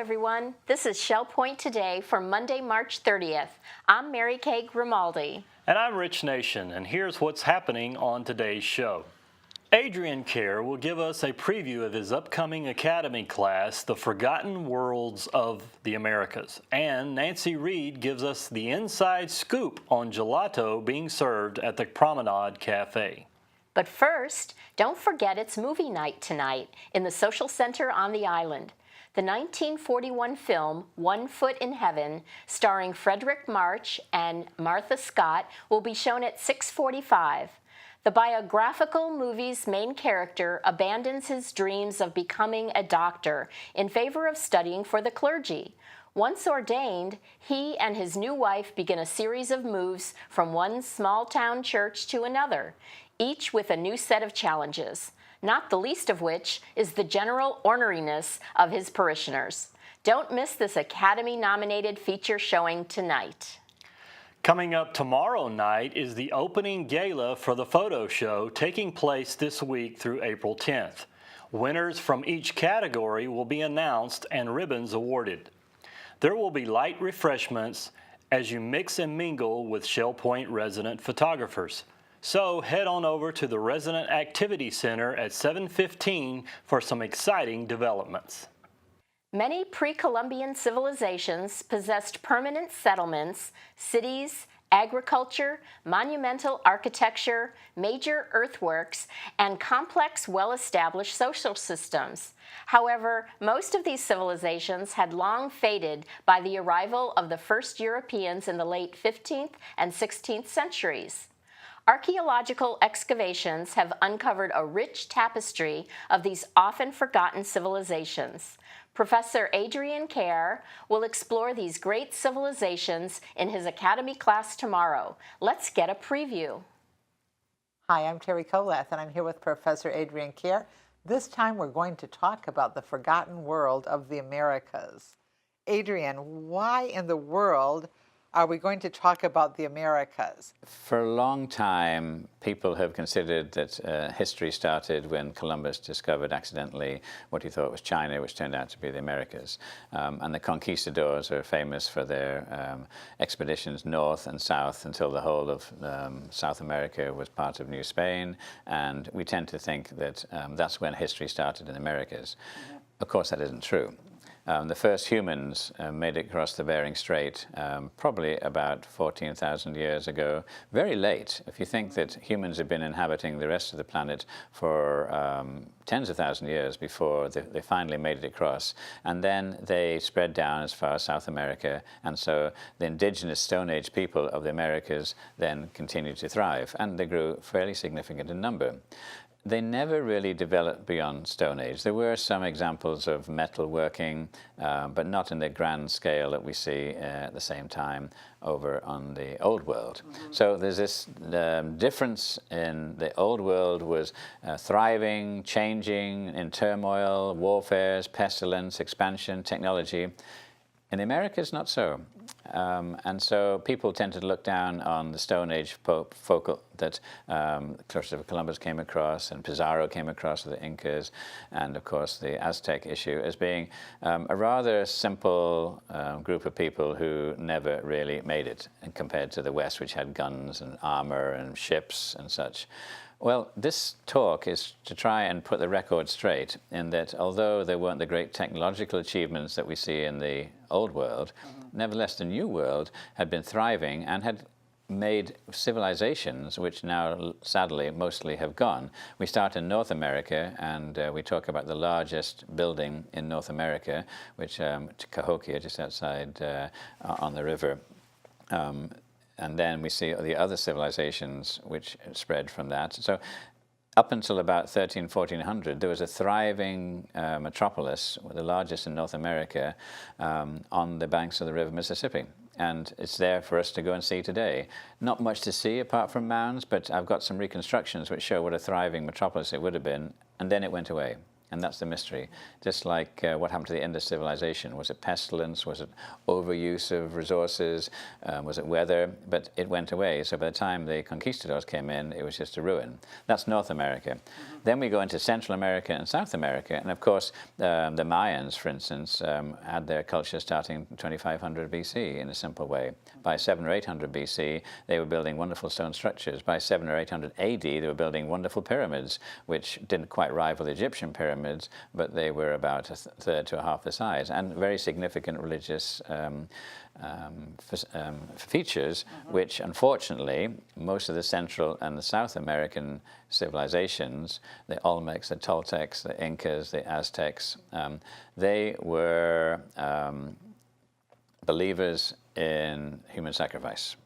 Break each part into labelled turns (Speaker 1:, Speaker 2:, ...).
Speaker 1: everyone. This is Shell Point Today for Monday, March 30th. I'm Mary Kay Grimaldi.
Speaker 2: And I'm Rich Nation, and here's what's happening on today's show. Adrian Kerr will give us a preview of his upcoming Academy class, The Forgotten Worlds of the Americas. And Nancy Reid gives us the inside scoop on gelato being served at the Promenade Cafe.
Speaker 1: But first, don't forget it's movie night tonight in the Social Center on the island. The 1941 film One Foot in Heaven, starring Frederick March and Martha Scott, will be shown at 6:45. The biographical movie's main character abandons his dreams of becoming a doctor in favor of studying for the clergy. Once ordained, he and his new wife begin a series of moves from one small-town church to another, each with a new set of challenges, not the least of which is the general orneriness of his parishioners. Don't miss this Academy-nominated feature showing tonight.
Speaker 2: Coming up tomorrow night is the opening gala for the photo show taking place this week through April 10th. Winners from each category will be announced and ribbons awarded. There will be light refreshments as you mix and mingle with Shell Point resident photographers. So head on over to the Resident Activity Center at 7:15 for some exciting developments.
Speaker 1: Many pre-Columbian civilizations possessed permanent settlements, cities, agriculture, monumental architecture, major earthworks, and complex, well-established social systems. However, most of these civilizations had long faded by the arrival of the first Europeans in the late 15th and 16th centuries. Archaeological excavations have uncovered a rich tapestry of these often forgotten civilizations. Professor Adrian Kerr will explore these great civilizations in his Academy class tomorrow. Let's get a preview.
Speaker 3: Hi, I'm Terry Kolath, and I'm here with Professor Adrian Kerr. This time we're going to talk about the forgotten world of the Americas. Adrian, why in the world are we going to talk about the Americas?
Speaker 4: For a long time, people have considered that history started when Columbus discovered accidentally what he thought was China, which turned out to be the Americas. And the conquistadors are famous for their expeditions north and south until the whole of South America was part of New Spain. And we tend to think that that's when history started in the Americas. Of course, that isn't true. The first humans made it across the Bering Strait probably about 14,000 years ago, very late. If you think that humans have been inhabiting the rest of the planet for tens of thousands of years before they finally made it across, and then they spread down as far as South America, and so the indigenous Stone Age people of the Americas then continued to thrive, and they grew fairly significant in number. They never really developed beyond Stone Age. There were some examples of metal working, but not in the grand scale that we see at the same time over on the Old World. So there's this difference in the Old World was thriving, changing, in turmoil, warfares, pestilence, expansion, technology. In the Americas, not so. And so people tend to look down on the Stone Age folk that Christopher Columbus came across and Pizarro came across with the Incas, and of course the Aztec issue, as being a rather simple group of people who never really made it, and compared to the West, which had guns and armor and ships and such. Well, this talk is to try and put the record straight in that although there weren't the great technological achievements that we see in the Old World, nevertheless the New World had been thriving and had made civilizations which now sadly mostly have gone. We start in North America, and we talk about the largest building in North America, which Cahokia, just outside on the river. And then we see the other civilizations which spread from that. So up until about 1400, there was a thriving metropolis, the largest in North America, on the banks of the river Mississippi. And it's there for us to go and see today. Not much to see apart from mounds, but I've got some reconstructions which show what a thriving metropolis it would have been, and then it went away. And that's the mystery. Just like what happened to the Indus civilization. Was it pestilence? Was it overuse of resources? Was it weather? But it went away. So by the time the conquistadors came in, it was just a ruin. That's North America. Then we go into Central America and South America. And of course, the Mayans, for instance, had their culture starting 2500 BC in a simple way. By 700 or 800 BC, they were building wonderful stone structures. By 700 or 800 AD, they were building wonderful pyramids, which didn't quite rival the Egyptian pyramids, but they were about a third to a half the size, and very significant religious features, which unfortunately most of the Central and the South American civilizations, the Olmecs, the Toltecs, the Incas, the Aztecs, they were believers in human sacrifice.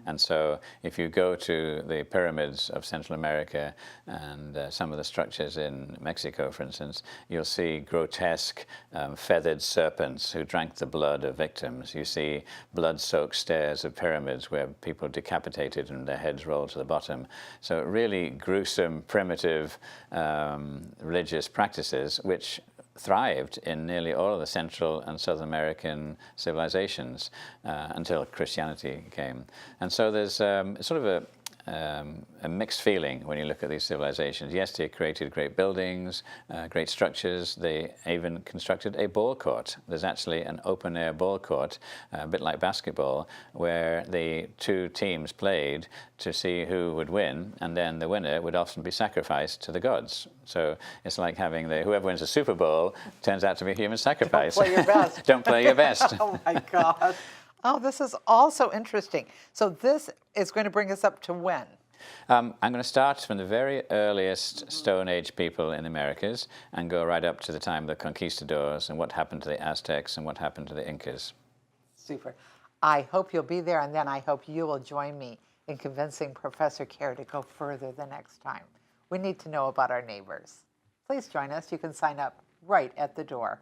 Speaker 4: And so if you go to the pyramids of Central America and some of the structures in Mexico, for instance, you'll see grotesque feathered serpents who drank the blood of victims. You see blood-soaked stairs of pyramids where people decapitated and their heads rolled to the bottom. So really gruesome, primitive religious practices which thrived in nearly all of the Central and South American civilizations until Christianity came. And so there's sort of a mixed feeling when you look at these civilizations. Yes, they created great buildings, great structures. They even constructed a ball court. There's actually an open-air ball court, a bit like basketball, where the two teams played to see who would win, and then the winner would often be sacrificed to the gods. So it's like having whoever wins the Super Bowl turns out to be a human sacrifice.
Speaker 3: Don't play your best.
Speaker 4: Don't play your best.
Speaker 3: Oh my God. Oh, this is also interesting. So this is going to bring us up to when?
Speaker 4: I'm going to start from the very earliest Stone Age people in the Americas and go right up to the time of the conquistadors and what happened to the Aztecs and what happened to the Incas.
Speaker 3: Super. I hope you'll be there, and then I hope you will join me in convincing Professor Kerr to go further the next time. We need to know about our neighbors. Please join us. You can sign up right at the door.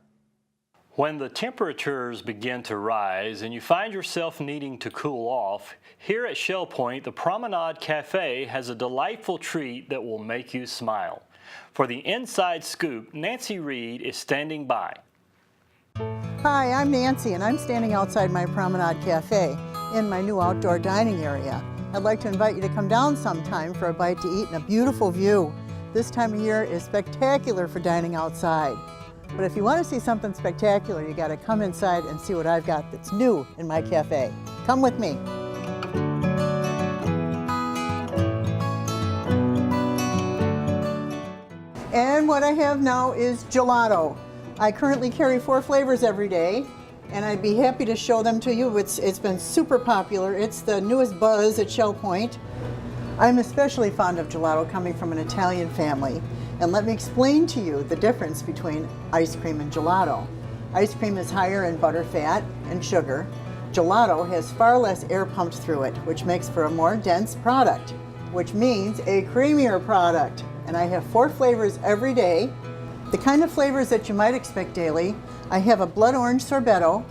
Speaker 2: When the temperatures begin to rise and you find yourself needing to cool off, here at Shell Point, the Promenade Cafe has a delightful treat that will make you smile. For the inside scoop, Nancy Reid is standing by.
Speaker 5: Hi, I'm Nancy, and I'm standing outside my Promenade Cafe in my new outdoor dining area. I'd like to invite you to come down sometime for a bite to eat and a beautiful view. This time of year is spectacular for dining outside. But if you want to see something spectacular, you got to come inside and see what I've got that's new in my cafe. Come with me. And what I have now is gelato. I currently carry 4 flavors every day, and I'd be happy to show them to you. It's been super popular. It's the newest buzz at Shell Point. I'm especially fond of gelato, coming from an Italian family. And let me explain to you the difference between ice cream and gelato. Ice cream is higher in butter fat and sugar. Gelato has far less air pumped through it, which makes for a more dense product, which means a creamier product. And I have 4 flavors every day. The kind of flavors that you might expect daily. I have a blood orange sorbetto,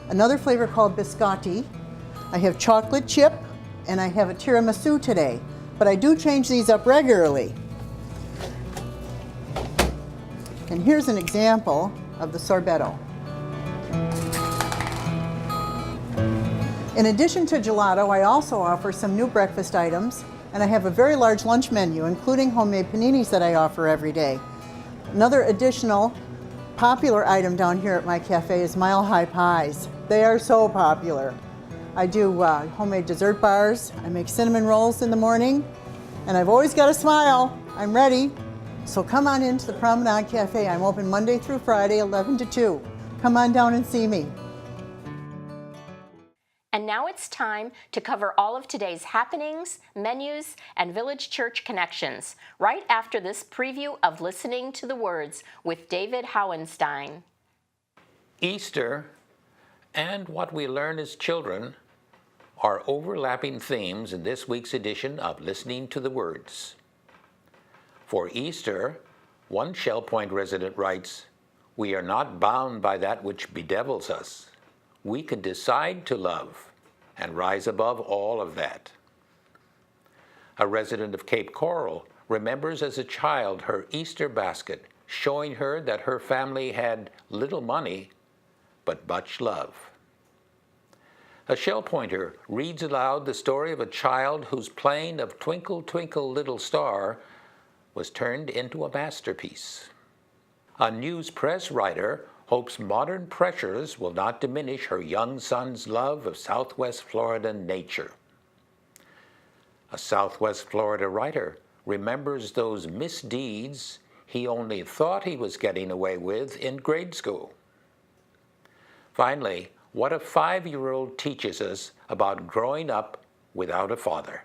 Speaker 5: another flavor called biscotti. I have chocolate chip, and I have a tiramisu today. But I do change these up regularly. And here's an example of the sorbetto. In addition to gelato, I also offer some new breakfast items, and I have a very large lunch menu, including homemade paninis that I offer every day. Another additional popular item down here at my cafe is Mile High Pies. They are so popular. I do homemade dessert bars. I make cinnamon rolls in the morning, and I've always got a smile. I'm ready. So come on into the Promenade Cafe. I'm open Monday through Friday, 11 to 2. Come on down and see me.
Speaker 1: And now it's time to cover all of today's happenings, menus, and Village Church connections, right after this preview of Listening to the Words with David Howenstein.
Speaker 6: Easter and what we learn as children are overlapping themes in this week's edition of Listening to the Words. For Easter, one Shell Point resident writes, "We are not bound by that which bedevils us. We can decide to love and rise above all of that." A resident of Cape Coral remembers as a child her Easter basket showing her that her family had little money, but much love. A shell pointer reads aloud the story of a child whose playing of Twinkle, Twinkle, Little Star was turned into a masterpiece. A news press writer hopes modern pressures will not diminish her young son's love of Southwest Florida nature. A Southwest Florida writer remembers those misdeeds he only thought he was getting away with in grade school. Finally, what a 5-year-old teaches us about growing up without a father.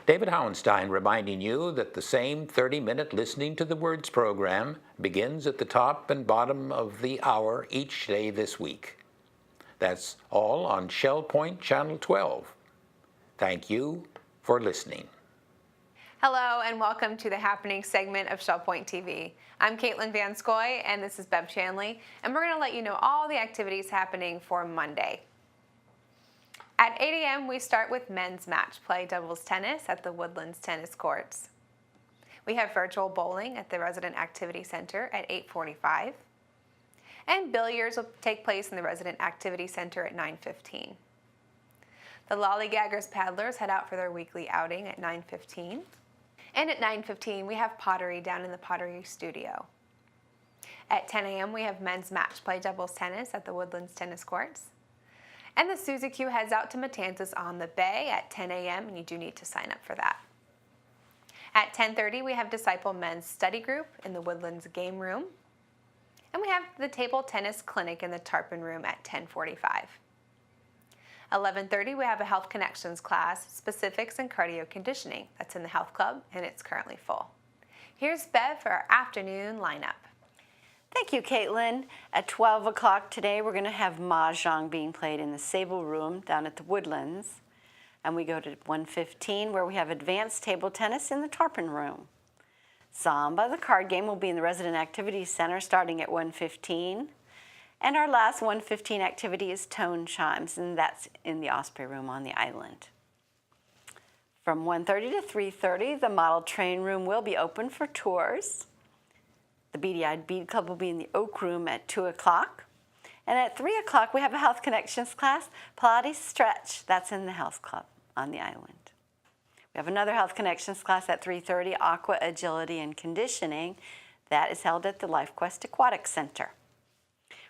Speaker 6: David Howenstein reminding you that the same 30-minute Listening to the Words program begins at the top and bottom of the hour each day this week. That's all on Shell Point Channel 12. Thank you for listening.
Speaker 7: Hello and welcome to the Happening segment of Shell Point TV. I'm Caitlin Van Scoy and this is Bev Chanley, and we're going to let you know all the activities happening for Monday. At 8 a.m. we start with men's match play doubles tennis at the Woodlands Tennis Courts. We have virtual bowling at the Resident Activity Center at 8:45. And billiards will take place in the Resident Activity Center at 9:15. The Lollygaggers Paddlers head out for their weekly outing at 9:15. And at 9:15, we have pottery down in the pottery studio. At 10 a.m., we have men's match play doubles tennis at the Woodlands Tennis Courts. And the Suzy Q heads out to Matanzas on the Bay at 10 a.m., and you do need to sign up for that. At 10:30, we have Disciple Men's Study Group in the Woodlands Game Room. And we have the Table Tennis Clinic in the Tarpon Room at 10:45. 11:30, we have a Health Connections class, Specifics and Cardio Conditioning. That's in the Health Club, and it's currently full. Here's Bev for our afternoon lineup.
Speaker 8: Thank you, Caitlin. At 12 o'clock today, we're going to have Mahjong being played in the Sable Room down at the Woodlands. And we go to 1:15, where we have Advanced Table Tennis in the Tarpon Room. Zamba, the card game, will be in the Resident Activity Center starting at 1:15. And our last 1:15 activity is Tone Chimes, and that's in the Osprey Room on the island. From 1:30 to 3:30, the Model Train Room will be open for tours. The Beady-Eyed Bead Club will be in the Oak Room at 2 o'clock. And at 3 o'clock, we have a Health Connections class, Pilates Stretch. That's in the Health Club on the island. We have another Health Connections class at 3:30, Aqua Agility and Conditioning. That is held at the LifeQuest Aquatic Center.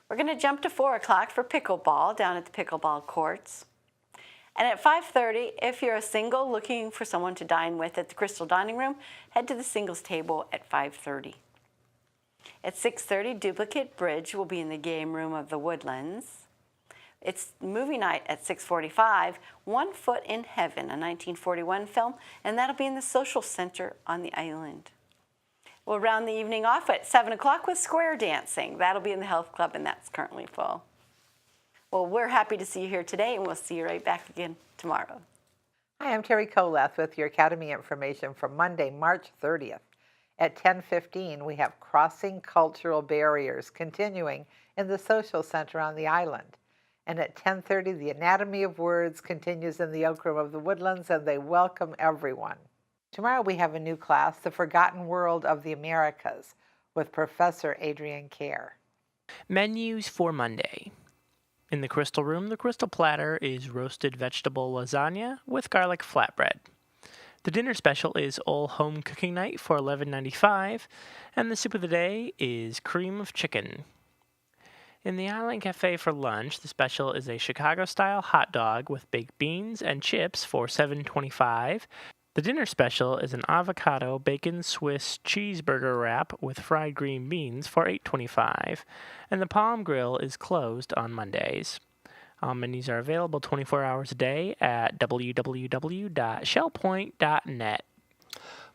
Speaker 8: We're going to jump to 4 o'clock for pickleball down at the pickleball courts. And at 5:30, if you're a single looking for someone to dine with at the Crystal Dining Room, head to the singles table at 5:30. At 6:30, Duplicate Bridge will be in the game room of the Woodlands. It's movie night at 6:45, One Foot in Heaven, a 1941 film, and that'll be in the Social Center on the island. We'll round the evening off at 7 o'clock with square dancing. That'll be in the Health Club, and that's currently full. Well, we're happy to see you here today, and we'll see you right back again tomorrow.
Speaker 3: Hi, I'm Terry Kolath with your Academy information for Monday, March 30th. At 10:15, we have Crossing Cultural Barriers continuing in the Social Center on the island. And at 10:30, the Anatomy of Words continues in the Oak Room of the Woodlands, and they welcome everyone. Tomorrow we have a new class, The Forgotten World of the Americas, with Professor Adrian Kerr.
Speaker 9: Menus for Monday. In the Crystal Room, the Crystal Platter is roasted vegetable lasagna with garlic flatbread. The dinner special is All Home Cooking Night for $11.95, and the soup of the day is cream of chicken. In the Island Cafe for lunch, the special is a Chicago-style hot dog with baked beans and chips for $7.25. The dinner special is an avocado bacon Swiss cheeseburger wrap with fried green beans for $8.25, and the Palm Grill is closed on Mondays. All menus are available 24 hours a day at www.shellpoint.net.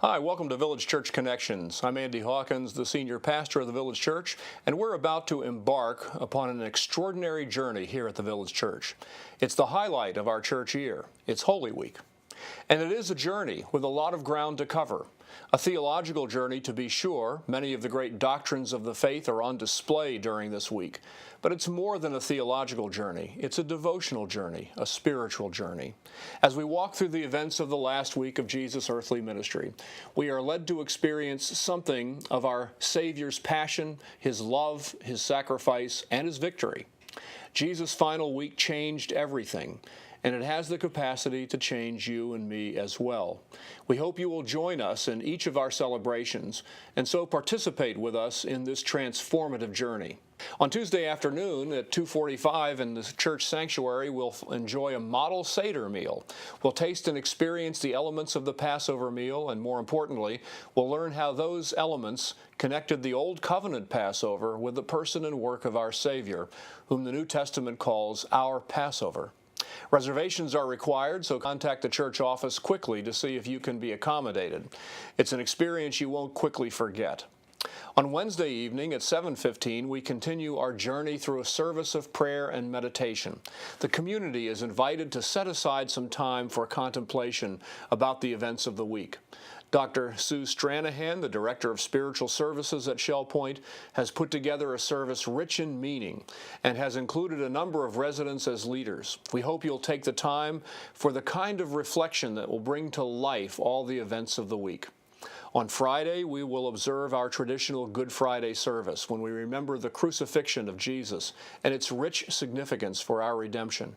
Speaker 10: Hi, welcome to Village Church Connections. I'm Andy Hawkins, the senior pastor of the Village Church, and we're about to embark upon an extraordinary journey here at the Village Church. It's the highlight of our church year. It's Holy Week. And it is a journey with a lot of ground to cover. A theological journey, to be sure. Many of the great doctrines of the faith are on display during this week. But it's more than a theological journey. It's a devotional journey, a spiritual journey. As we walk through the events of the last week of Jesus' earthly ministry, we are led to experience something of our Savior's passion, His love, His sacrifice, and His victory. Jesus' final week changed everything, and it has the capacity to change you and me as well. We hope you will join us in each of our celebrations, and so participate with us in this transformative journey. On Tuesday afternoon at 2:45 in the church sanctuary, we'll enjoy a model Seder meal. We'll taste and experience the elements of the Passover meal, and more importantly, we'll learn how those elements connected the Old Covenant Passover with the person and work of our Savior, whom the New Testament calls our Passover. Reservations are required, so contact the church office quickly to see if you can be accommodated. It's an experience you won't quickly forget. On Wednesday evening at 7:15, we continue our journey through a service of prayer and meditation. The community is invited to set aside some time for contemplation about the events of the week. Dr. Sue Stranahan, the Director of Spiritual Services at Shell Point, has put together a service rich in meaning and has included a number of residents as leaders. We hope you'll take the time for the kind of reflection that will bring to life all the events of the week. On Friday, we will observe our traditional Good Friday service when we remember the crucifixion of Jesus and its rich significance for our redemption.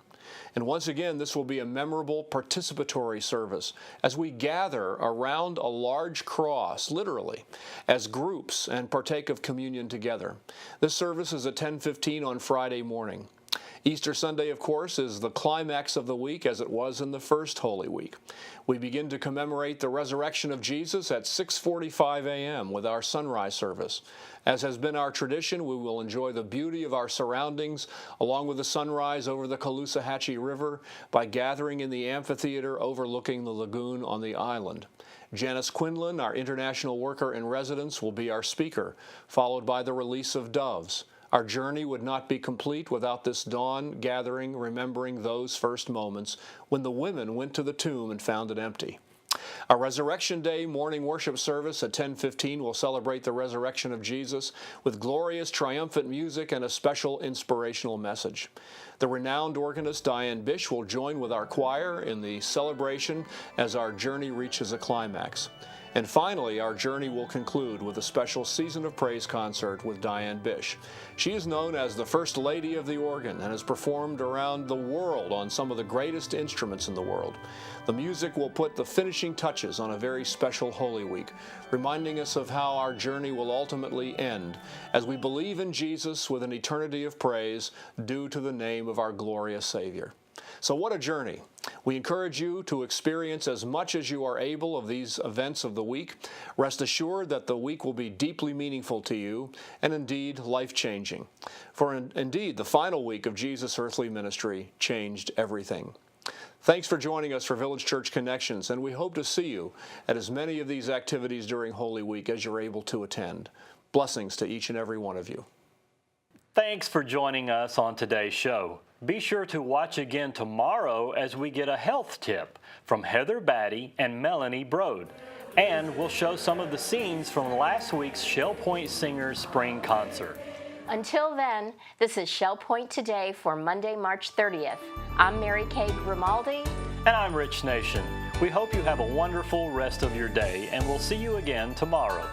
Speaker 10: And once again, this will be a memorable participatory service as we gather around a large cross, literally, as groups and partake of communion together. This service is at 10:15 on Friday morning. Easter Sunday, of course, is the climax of the week as it was in the first Holy Week. We begin to commemorate the resurrection of Jesus at 6:45 a.m. with our sunrise service. As has been our tradition, we will enjoy the beauty of our surroundings along with the sunrise over the Caloosahatchee River by gathering in the amphitheater overlooking the lagoon on the island. Janice Quinlan, our international worker in residence, will be our speaker, followed by the release of doves. Our journey would not be complete without this dawn gathering, remembering those first moments when the women went to the tomb and found it empty. Our Resurrection Day morning worship service at 10:15 will celebrate the resurrection of Jesus with glorious triumphant music and a special inspirational message. The renowned organist Diane Bish will join with our choir in the celebration as our journey reaches a climax. And finally, our journey will conclude with a special Season of Praise concert with Diane Bish. She is known as the First Lady of the Organ and has performed around the world on some of the greatest instruments in the world. The music will put the finishing touches on a very special Holy Week, reminding us of how our journey will ultimately end as we believe in Jesus with an eternity of praise due to the name of our glorious Savior. So what a journey. We encourage you to experience as much as you are able of these events of the week. Rest assured that the week will be deeply meaningful to you and indeed life-changing. For indeed, the final week of Jesus' earthly ministry changed everything. Thanks for joining us for Village Church Connections, and we hope to see you at as many of these activities during Holy Week as you're able to attend. Blessings to each and every one of you.
Speaker 2: Thanks for joining us on today's show. Be sure to watch again tomorrow as we get a health tip from Heather Batty and Melanie Brode. And we'll show some of the scenes from last week's Shell Point Singers Spring Concert.
Speaker 1: Until then, this is Shell Point Today for Monday, March 30th. I'm Mary Kay Grimaldi.
Speaker 2: And I'm Rich Nation. We hope you have a wonderful rest of your day, and we'll see you again tomorrow.